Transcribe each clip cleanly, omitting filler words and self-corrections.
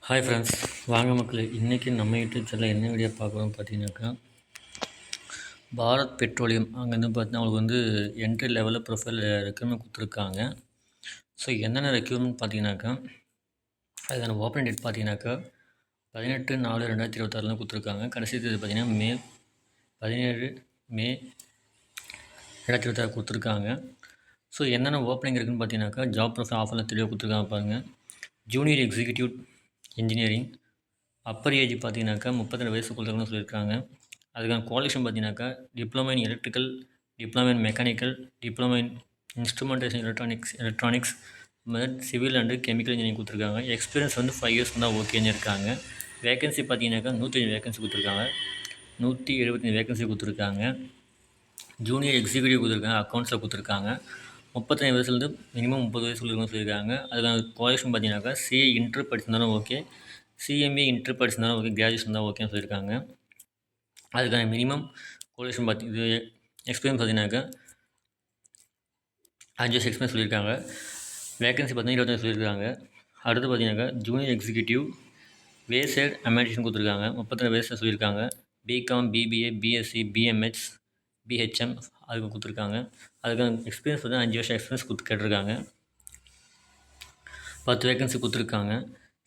Hi friends, வாங்க மக்களே. இன்றைக்கி நம்ம யூடியூப் சேனலில் என்ன வீடியோ பார்க்குறோம் பார்த்தீங்கன்னாக்கா, பாரத் பெட்ரோலியம் அங்கேருந்து பார்த்தீங்கன்னா அவங்களுக்கு வந்து என்ட்ரி லெவலில் ப்ரொஃபைல் ரெக்யூர்மெண்ட் கொடுத்துருக்காங்க. ஸோ என்னென்ன ரெக்யூர்மெண்ட் பார்த்தீங்கன்னாக்கா, அதுக்கான ஓப்பன் டேட் பார்த்தீங்கன்னாக்கா 18/4/2026 கொடுத்துருக்காங்க. கடைசி தேதி பார்த்தீங்கன்னா 17 மே 2026 கொடுத்துருக்காங்க. ஸோ என்னென்ன ஓப்பனிங் இருக்குதுன்னு பார்த்தீங்கன்னாக்கா, ஜாப் ப்ரொஃபைல் ஆஃபரில் தெளிவாக கொடுத்துருக்காங்க பாருங்கள். Junior executive engineering, upper age பார்த்தீங்கன்னாக்கா 32 வயசுக்குள்ளவங்கன்னு சொல்லியிருக்காங்க. அதுக்கான குவாலிஃபிகேஷன் பார்த்தீங்கன்னாக்கா diploma in electrical, diploma in mechanical, diploma in instrumentation electronics civil and chemical engineering கொடுத்துருக்காங்க. எக்ஸ்பீரியன்ஸ் வந்து 5 இயர்ஸ் தான் ஓகேன்னு இருக்காங்க. வேகன்சி பார்த்தீங்கன்னாக்கா 105 வேகன்சி கொடுத்துருக்காங்க. 175 வேகன்சி கொடுத்துருக்காங்க. ஜூனியர் எக்ஸிக்யூட்டிவ் கொடுத்துருக்காங்க. அக்கௌண்ட்ஸில் கொடுத்துருக்காங்க. 35 வயசுலேருந்து மினிமம் 30 வயசு சொல்லியிருக்காங்க. அதுக்கான குவாலிஃபிகேஷன் பார்த்தீங்கன்னாக்கா சிஏ இன்டர் படிச்சிருந்தாலும் ஓகே, சிஎம்ஏ இன்டர் படிச்சிருந்தாலும் ஓகே, கிராஜுவேஷன் தான் ஓகேன்னு சொல்லியிருக்காங்க. அதுக்கான மினிமம் குவாலிஃபிகேஷன் இது எக்ஸ்பீரியன்ஸ் பார்த்தீங்கன்னாக்கா 5 வருஷம் எக்ஸ்பீரியன்ஸ் சொல்லியிருக்காங்க. வேகன்சி பார்த்தீங்கன்னா 25 சொல்லியிருக்காங்க. அடுத்து பார்த்தீங்கன்னாக்கா ஜூனியர் எக்ஸிக்யூட்டிவ் வேசைட் அமெடிஷன் கொடுத்துருக்காங்க. 32 வயசில் சொல்லியிருக்காங்க. பிகாம், பிபிஏ, பிஎஸ்சி, பிஎம்ஹெச், பிஹெச்எம் அதுக்கு கொடுத்துருக்காங்க. அதுக்கான எக்ஸ்பீரியன்ஸ் வந்து 5 வருஷம் எக்ஸ்பீரியன்ஸ் கேட்டிருக்காங்க. 10 வேகன்சி கொடுத்துருக்காங்க.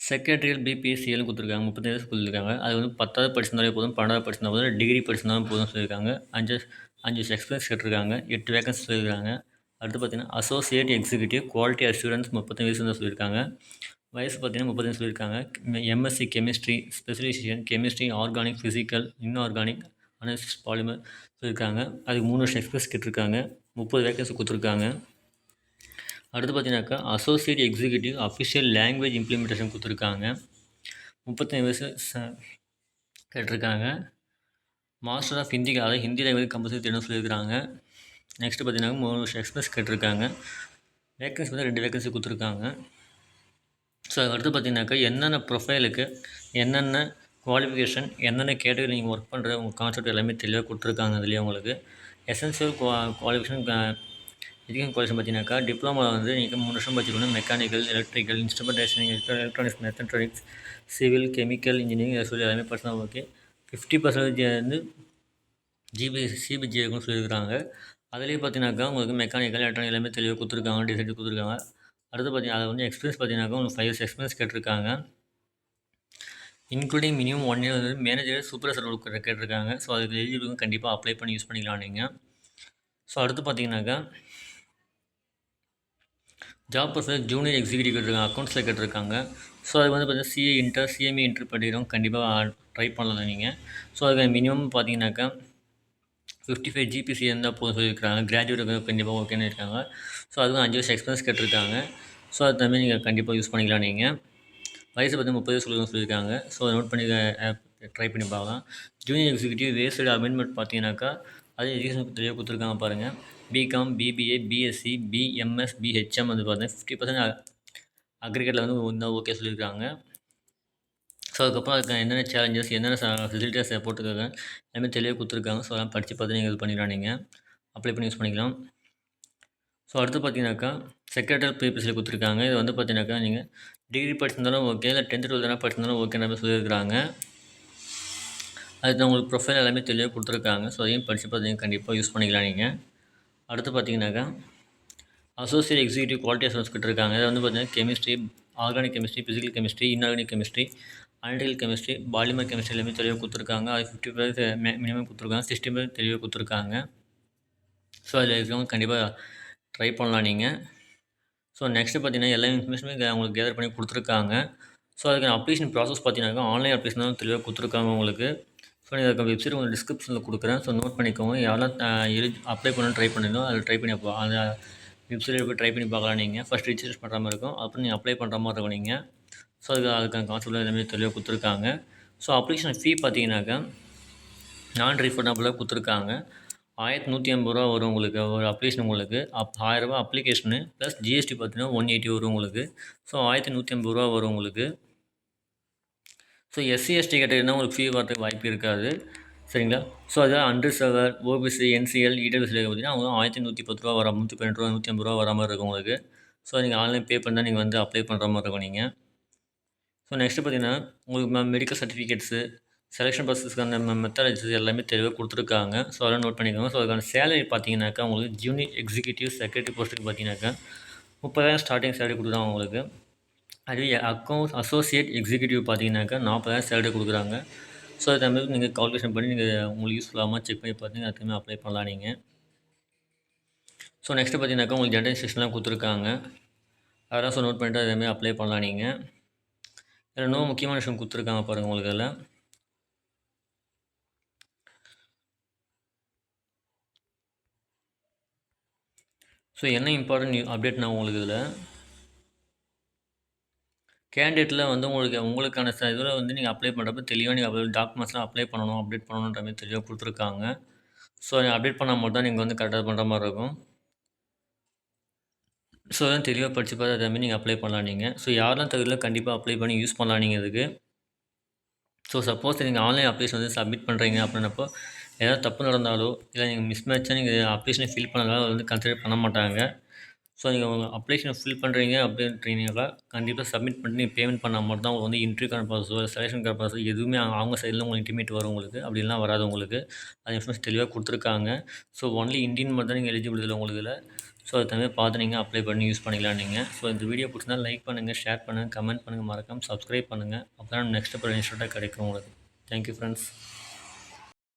செக்ரட்டரியல் பிபிஎஸ்சிஎல்னு கொடுத்துருக்காங்க. 35 வயசு சொல்லியிருக்காங்க. அது வந்து 10வது படிச்சிருந்தாலே போதும், 12வது படிச்சிருந்தா போதும், டிகிரி படிச்சிருந்தாலும் போதும் சொல்லியிருக்காங்க. 5 வருஷம் எக்ஸ்பீரியன்ஸ் கேட்டிருக்காங்க. 8 வேகன்சி சொல்லியிருக்காங்க. அடுத்து பார்த்தீங்கன்னா அசோசியேட் எக்ஸிக்யூட்டிவ் குவாலிட்டி அஷூரன்ஸ் 35 வயசு தான் சொல்லியிருக்காங்க. வயசு பார்த்தீங்கன்னா 35 சொல்லியிருக்காங்க. MSc chemistry, specialisation chemistry, organic, physical, inorganic, analysis, polymer சொல்லியிருக்காங்க. அதுக்கு 3 வருஷம் எக்ஸ்பீரியன்ஸ் கேட்டிருக்காங்க. 30 வேகன்சி கொடுத்துருக்காங்க. அடுத்து பார்த்தீங்கன்னாக்கா associate executive official language implementation கொடுத்துருக்காங்க. 35 வயசு கேட்டிருக்காங்க. மாஸ்டர் ஆஃப் ஹிந்தி, அதாவது ஹிந்தி லாங்குவேஜ் கம்பல்சரி தெரியணும் சொல்லியிருக்காங்க. நெக்ஸ்ட்டு பார்த்தீங்கன்னா 3 வருஷம் எக்ஸ்பீரியன்ஸ் கேட்டிருக்காங்க. வேகன்சி வந்து 2 வேகன்சி கொடுத்துருக்காங்க. ஸோ அடுத்து பார்த்தீங்கன்னாக்கா என்னென்ன ப்ரொஃபைலுக்கு என்னென்ன குவாலிஃபிகேஷன், என்னென்ன கேட்டகரி நீங்கள் ஒர்க் பண்ணுற உங்கள் கான்செப்ட் எல்லாமே தெளிவாக கொடுத்துருக்காங்க. அதுலேயே உங்களுக்கு எசென்சியல் குவாலிஃபிகேஷன் எஜுகேஷன் குவாலிஃபிகேஷன் பார்த்தீங்கன்னாக்கா டிப்ளமோ வந்து நீங்கள் 3 வருஷம் படிச்சுக்கணும். Mechanical, electrical, instrumentation, electronics, mechatronics, civil, chemical engineering சொல்லி எல்லாமே பர்சனல் ஓகே. 50% வந்து சிபிஜி இருக்குன்னு சொல்லியிருக்காங்க. அதுலேயே பார்த்தீங்கன்னாக்கா உங்களுக்கு மெக்கானிக்கல், எலக்ட்ரானிக் எல்லாமே தெளிவாக கொடுத்துருக்காங்க, டிசைட் கொடுத்துருக்காங்க. அடுத்து பார்த்தீங்கன்னா அதை வந்து எக்ஸ்பீரியன்ஸ் பார்த்தீங்கன்னாக்கா உங்களுக்கு 5 இயர்ஸ் எக்ஸ்பீரியன்ஸ் கேட்டிருக்காங்க. இன்க்ளூடிங் மினிமம் 1 இயர் வந்து மேனேஜர், சூப்பர்வைசர் கேட்டிருக்காங்க. ஸோ அதுக்கு எலிஜிபிள் கண்டிப்பாக அப்ளை பண்ணி யூஸ் பண்ணிக்கலாம் நீங்கள். ஸோ அடுத்து பார்த்தீங்கன்னாக்கா ஜாப் ப்ரொஃபைல் ஜூனியர் எக்ஸிக்யூட்டிவ் கேட்டிருக்காங்க, அக்கௌண்ட்ஸில் கேட்டிருக்காங்க. ஸோ அது வந்து பார்த்தீங்கன்னா சிஏ இன்டர், சிஎம்ஏ இன்டர் படிக்கிறவங்க கண்டிப்பாக ட்ரை பண்ணலாம் நீங்கள். ஸோ அதுக்கு மினிமம் பார்த்தீங்கன்னாக்கா 55 ஜிபிசி இருந்தால் போதும் சொல்லியிருக்காங்க. கிராஜுவேட் கண்டிப்பாக ஓகேன்னு இருக்காங்க. ஸோ அதுவும் 5 வருஷம் எக்ஸ்பீரியன்ஸ் கேட்டிருக்காங்க. ஸோ அது தம்பி நீங்கள் கண்டிப்பாக யூஸ் பண்ணிக்கலாம் நீங்கள். வயசு பார்த்தீங்கன்னா 30 சொல்லியிருக்காங்க. ஸோ அதை நோட் பண்ணி ட்ரை பண்ணி பார்க்கலாம். ஜூனியர் எக்ஸிக்யூட்டிவ் வேஸ்டு அமெண்ட்மெண்ட் பார்த்தீங்கன்னாக்கா அது எஜுகேஷன் தெளிவாக கொடுத்துருக்காங்க பாருங்கள். BCom, BBA, BSc, BMS, BHM வந்து பார்த்தீங்கன்னா 50% அக்ரிகேட்டில் வந்து இன்னும் ஓகே சொல்லியிருக்காங்க. ஸோ அதுக்கப்புறம் அதுக்கு என்னென்ன சேலஞ்சஸ், என்னென்ன ஃபெசிலிட்டிஸ் போட்டுருக்காங்க எல்லாமே தெளிவாக கொடுத்துருக்காங்க. ஸோ அதெல்லாம் படித்து பார்த்து நீங்கள் இது பண்ணிக்கலாம், நீங்கள் அப்ளை பண்ணி யூஸ் பண்ணிக்கலாம். ஸோ அடுத்து பார்த்தீங்கன்னாக்கா செக்ரட்டரியல் பிபிஎஸ்சியில் கொடுத்துருக்காங்க. இது வந்து பார்த்தீங்கன்னாக்கா நீங்கள் டிகிரி படிச்சிருந்தாலும் ஓகே, இல்லை 10th 12th படிச்சிருந்தாலும் ஓகே மாதிரி சொல்லியிருக்காங்க. அதுக்கு உங்களுக்கு ப்ரொஃபைல் எல்லாமே தெளிவாக கொடுத்துருக்காங்க. ஸோ அதையும் படித்து பார்த்தீங்கன்னா கண்டிப்பாக யூஸ் பண்ணிக்கலாம் நீங்கள். அடுத்து பார்த்தீங்கன்னாக்கா அசோசியேட் எக்ஸிக்யூட்டிவ் குவாலிட்டி அசூரன்ஸ் கிட்டிருக்காங்க. இதை வந்து பார்த்தீங்கன்னா chemistry, organic chemistry, physical chemistry, inorganic chemistry, analytical chemistry, polymer chemistry எல்லாமே தெளிவாக கொடுத்துருக்காங்க. அது 50% மினிமம் கொடுத்துருக்காங்க. 60% தெளிவாக கொடுத்துருக்காங்க. ஸோ அதில் இருக்கிறவங்க கண்டிப்பாக ட்ரை பண்ணலாம் நீங்கள். ஸோ நெக்ஸ்ட்டு பார்த்தீங்கன்னா எல்லா இன்ஃபர்மேஷனுமே உங்களுக்கு கேதர் பண்ணி கொடுத்துருக்காங்க. ஸோ அதுக்கான அப்ளிகேஷன் ப்ராசஸ் பார்த்தீங்கன்னாக்கா ஆன்லைன் அப்ளிகேஷன் தான் தெளிவாக கொடுத்துருக்காங்க உங்களுக்கு. ஸோ நீங்கள் அதுக்கு வெப்சைட் உங்களுக்கு டிஸ்கிரிப்ஷனில் கொடுக்குறேன். ஸோ நோட் பண்ணிக்கோங்க. யாரெல்லாம் அப்ளை பண்ண ட்ரை பண்ணிருந்தோம் அதில் ட்ரை பண்ணி அந்த வெப்சைட்டில் போய் ட்ரை பண்ணி பார்க்கலாம் நீங்கள். ஃபஸ்ட் ரிஜிஸ்டர் பண்ணுற மாதிரி இருக்கும், அப்புறம் நீங்கள் அப்ளை பண்ணுற மாதிரி இருக்கும் நீங்கள். ஸோ அதுக்கான கான்செப்ட் எல்லாமே தெளிவாக கொடுத்துருக்காங்க. ஸோ அப்ளிகேஷன் ஃபீ பார்த்தீங்கன்னாக்கா நான் ரீஃபண்டபுளாக கொடுத்துருக்காங்க. 1150 ரூபா வரும் உங்களுக்கு ஒரு அப்ளிகேஷன். உங்களுக்கு 1000 ரூபா அப்ளிகேஷனு ப்ளஸ் ஜிஎஸ்டி பார்த்தீங்கன்னா 180 வரும் உங்களுக்கு. ஸோ 1150 ரூபா வரும் உங்களுக்கு. ஸோ எஸ்சி எஸ்டி கேட்டகரினா உங்களுக்கு ஃபீ வரதுக்கு வாய்ப்பு இருக்காது, சரிங்களா. ஸோ அதான் அன்ரிசர்வர், ஓபிசி, என்சிஎல், இடபிள்யூசியில் பார்த்தீங்கன்னா அவங்க 1110 ரூபா வர, 112 ரூபா, 150 ரூபா வர மாதிரி இருக்கும் உங்களுக்கு. ஸோ நீங்கள் ஆன்லைன் பே பண்ணால் நீங்கள் வந்து அப்ளை பண்ணுற மாதிரி இருக்கும் நீங்கள். ஸோ நெக்ஸ்ட்டு பார்த்தீங்கன்னா, உங்களுக்கு மெடிக்கல் சர்டிஃபிகேட்ஸு, செலக்ஷன் ப்ராசஸ்க்கான மெத்தடாலஜிஸ் எல்லாமே தெளிவாக குடுத்துருக்காங்க. ஸோ அதெல்லாம் நோட் பண்ணிக்கோங்க. ஸோ அதுக்கான சேலரி பார்த்தீங்கன்னாக்கா, உங்களுக்கு ஜூனியர் எக்ஸிக்யூட்டிவ் செக்ரட்டரி போஸ்ட்டுக்கு பார்த்தீங்கன்னாக்கா, 30,000 ஸ்டார்ட்டிங் சேலரி குடுக்குறாங்க உங்களுக்கு. அதுவே அக்கவுண்ட்ஸ் அசோசியேட் எக்ஸிக்யூட்டிவ் பார்த்தீங்கன்னாக்கா, 40,000 சேலரி குடுக்குறாங்க. ஸோ அது மாதிரி நீங்க கால்குலேஷன் பண்ணி உங்களுக்கு யூஸ்ஃபுல் ஆகுமா செக் பண்ணி பார்த்தீங்கன்னா, அதுக்குமே அப்ளை பண்ணலாம் நீங்க. ஸோ நெக்ஸ்ட்டு பார்த்தீங்கன்னாக்கா, உங்களுக்கு ஜென்ரல் செக்ஷன்லாம் குடுத்துருக்காங்க. அதெல்லாம் நோட் பண்ணிட்டு அதே மாரி அப்ளை பண்ணலாம் நீங்க. இதில் இன்னும் முக்கியமான விஷயம் குடுத்துருக்காங்க பாருங்க உங்களுக்கு அதில. ஸோ என்ன இம்பார்ட்டன்ட் அப்டேட்னா உங்களுக்கு இதில, கேண்டிடேட்ல வந்து உங்களுக்கான இதில வந்து நீங்க அப்ளை பண்ணுறப்ப தெளிவா நீங்க டாக்குமெண்ட்ஸ்லாம் அப்ளை பண்ணணும், அப்டேட் பண்ணணுன்ற மாரி தெளிவா குடுத்துருக்காங்க. ஸோ அப்டேட் பண்ணா மட்டும் தான் நீங்க வந்து கரெக்ட்டா பண்ணுற மாரி இருக்கும். ஸோ அதெல்லாம் தெளிவா படிச்சு பார்த்து அதே மாரி நீங்க அப்ளை பண்ணலாம் நீங்க. ஸோ யாரெல்லாம் தகுதியில்லையோ கண்டிப்பா அப்ளை பண்ணி யூஸ் பண்ணலாம் நீங்க இதுக்கு. ஸோ சப்போஸ் நீங்க ஆன்லைன் அப்ளிகேஷன் வந்து சப்மிட் பண்ணுறீங்க அப்படின்னப்போ, ஏதாவது தப்பு நடந்தாலோ, இல்ல நீங்க மிஸ்மேட்ச்சா நீங்க அப்ளிகேஷன ஃபில் பண்ணதால வந்து கன்சிடர் பண்ண மாட்டாங்க. ஸோ நீங்க உங்க அப்ளிகேஷன ஃபில் பண்ணுறீங்க அப்படின்றீங்களா, கண்டிப்பா சப்மிட் பண்ணிட்டு நீங்க பேமெண்ட் பண்ணா மட்டும் தான் உங்களுக்கு வந்து இன்டர்வியூக்கான ப்ராசஸோ, செலக்ஷனுக்கான ப்ராசஸோ எதுவுமே அவங்க சைட்ல உங்களுக்கு இன்டிமேட் வரும் உங்களுக்கு. அப்படி இல்லனா வராது உங்களுக்கு. அது இன்ஃபர்மேஷன் தெளிவா குடுத்துருக்காங்க. ஸோ ஒன்லி இந்தியன் மட்டும் தான் நீங்க எலிஜிபிள் இதில உங்களுக்கு இதில. ஸோ அது தகுந்த மாரி பார்த்து நீங்க அப்ளை பண்ணி யூஸ் பண்ணிக்கலாம் நீங்க. ஸோ இந்த வீடியோ பிடிச்சிருந்தா லைக் பண்ணுங்க, ஷேர் பண்ணுங்க, கமெண்ட் பண்ணுங்க, மறக்காம சப்ஸ்கிரைப் பண்ணுங்க. அப்பதான் நெக்ஸ்ட் இன்ஸ்டன்ட்டா கிடைக்கும் உங்களுக்கு. Thank you friends.